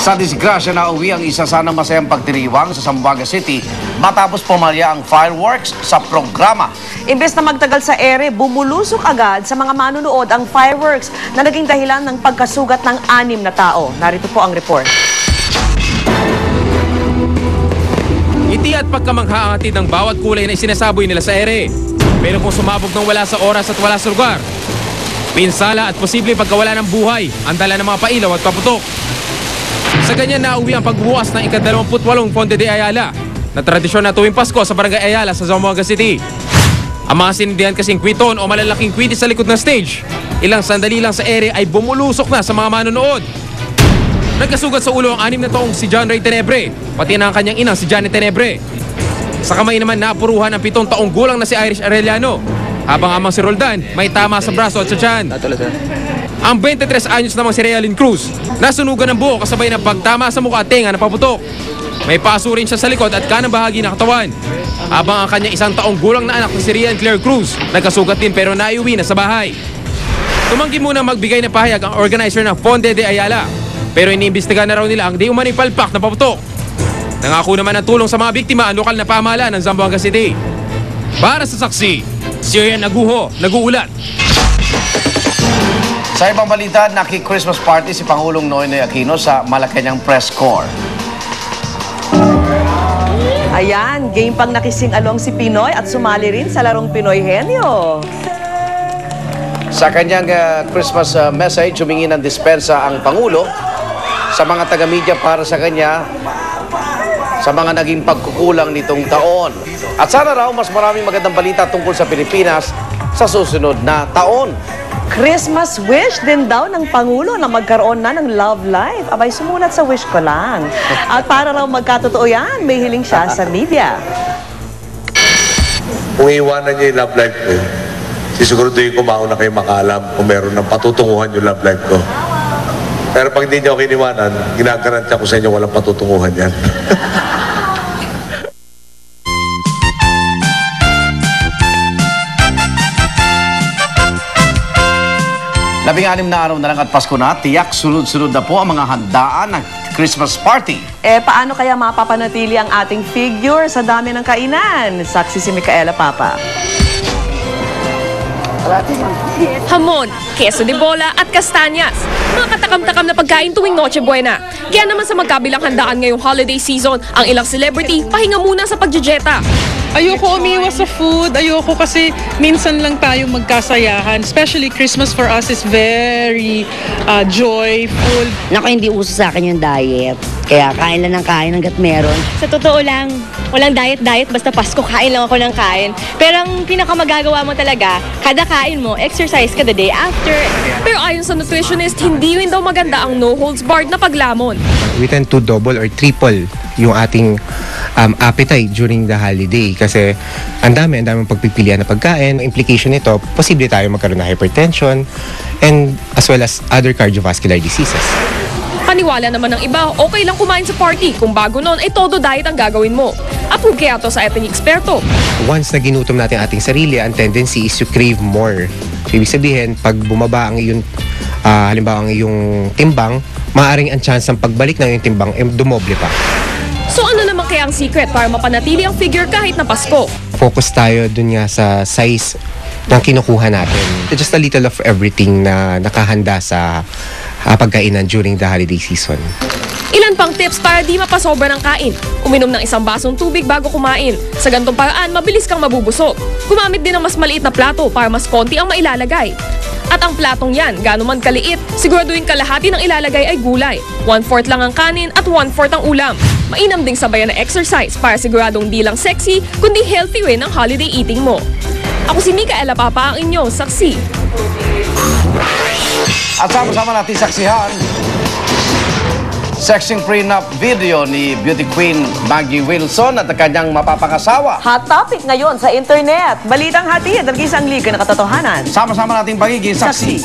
Sa disgrasya na uwi ang isa sanang masayang pagdiriwang sa Zamboanga City matapos pumalya ang fireworks sa programa. Imbes na magtagal sa ere, bumulusok agad sa mga manunood ang fireworks na naging dahilan ng pagkasugat ng 6 na tao. Narito po ang report. Ngiti at pagkamangha ang hatid ng bawat kulay na isinasaboy nila sa ere. Pero kung sumabog ng wala sa oras at wala sa lugar, pinsala at posibleng pagkawala ng buhay ang dala ng mga pailaw at paputok. Sa ganyan nauwi ang pagbubukas ng ika-28 Ponte de Ayala na tradisyon na tuwing Pasko sa Barangay Ayala sa Zamboanga City. Ang mga sinindihan kasing kwiton o malalaking kwiti sa likod ng stage, ilang sandali lang sa ere ay bumulusok na sa mga manonood. Nagkasugat sa ulo ang 6 na taong si John Ray Tenebre, pati na ang kanyang inang si Janet Tenebre. Sa kamay naman naapuruhan ang 7 taong gulang na si Irish Arellano, habang amang si Roldan may tama sa braso at sa tiyan. Ang 23 anyos namang si Realin Cruz, nasunugan ng buo kasabay ng pagtama sa mukha at tenga na paputok. May paso rin siya sa likod at kanang bahagi ng katawan. Habang ang kanyang 1 taong gulang na anak na si Rian Claire Cruz, nagkasugat din pero naiuwi na sa bahay. Tumanggi muna magbigay ng pahayag ang organizer ng Ponte de Ayala, pero iniimbestigahan na raw nila ang di umano'y palpak na paputok. Nangako naman ng tulong sa mga biktima ang lokal na pamahalaan ng Zamboanga City. Para sa saksi, si Ian Aguho, nag-uulat. Sa ibang balita, naki-Christmas party si Pangulong Noynoy Aquino sa Malacanang Press Corps. Ayan, game pang nakising-along si Pinoy at sumali rin sa larong Pinoy Henyo. Sa kanyang Christmas message, humingi ng dispensa ang Pangulo sa mga taga-media para sa kanya sa mga naging pagkukulang nitong taon. At sana raw mas maraming magandang balita tungkol sa Pilipinas sa susunod na taon. Christmas wish din daw ng Pangulo na magkaroon na ng love life. Abay, sumulat sa wish ko lang. At para raw magkatotoo yan, may hiling siya sa media. Kung iiwanan niyo yung love life ko, sisiguraduhin ko mauna kayo makaalam kung meron ng patutunguhan yung love life ko. Pero pag hindi niyo ako iniwanan, ginagarantya ko sa inyo walang patutunguhan yan. 16 na araw na lang at Pasko na, tiyak sunod-sunod na po ang mga handaan ng Christmas party. Paano kaya mapapanatili ang ating figure sa dami ng kainan? Saksi si Micaela Papa. Hamon, keso de bola at kastanyas. Mga katakam-takam na pagkain tuwing Noche Buena. Kaya naman sa magkabilang handaan ngayong holiday season, ang ilang celebrity pahinga muna sa pagjejeta. Ayoko umiwas sa food. Ayoko kasi minsan lang tayong magkasayahan. Especially Christmas for us is very joyful. Naku, hindi uso sa akin yung diet. Kaya kain lang ng kain hanggat meron. Sa totoo lang, walang diet-diet, basta Pasko kain lang ako ng kain. Pero ang pinakamagagawa mo talaga, kada kain mo, exercise ka the day after. Pero ayon sa nutritionist, hindi rin daw maganda ang no-holds-barred na paglamon. We tend to double or triple yung ating appetite during the holiday kasi ang dami pagpipilian na pagkain. Implication nito, posible tayo magkaroon ng hypertension and as well as other cardiovascular diseases. Paniwala naman ng iba, okay lang kumain sa party kung bago nun ay todo diet ang gagawin mo. Approve kaya to sa ating eksperto. Once na ginutom natin ating sarili, ang tendency is to crave more. So, ibig sabihin, pag bumaba ang iyong, halimbawa ang iyong timbang, maaaring ang chance ng pagbalik ng iyong timbang ay dumoble pa. So ano naman kaya ang secret para mapanatili ang figure kahit na Pasko? Focus tayo dun nga sa size ng kinukuha natin. Just a little of everything na nakahanda sa pagkainan during the holiday season. Ilan pang tips para di mapasobra ng kain? Uminom ng 1 basong tubig bago kumain. Sa ganitong paraan, mabilis kang mabubusog. Gumamit din ng mas maliit na plato para mas konti ang mailalagay. At ang platong yan, gaano man kaliit, siguraduhin kalahati ng ilalagay ay gulay. 1/4 lang ang kanin at 1/4 ang ulam. Mainam ding sabayan ng exercise para siguradong di lang sexy, kundi healthy rin ang holiday eating mo. Ako si Micaela Papa, ang inyong saksi. At sama-sama natin saksihan sexing prenup video ni beauty queen Maggie Wilson at kanyang mapapangasawa. Hot topic ngayon sa internet. Balitang hatid, ang isang liga na katotohanan. Sama-sama nating pagiging saksi.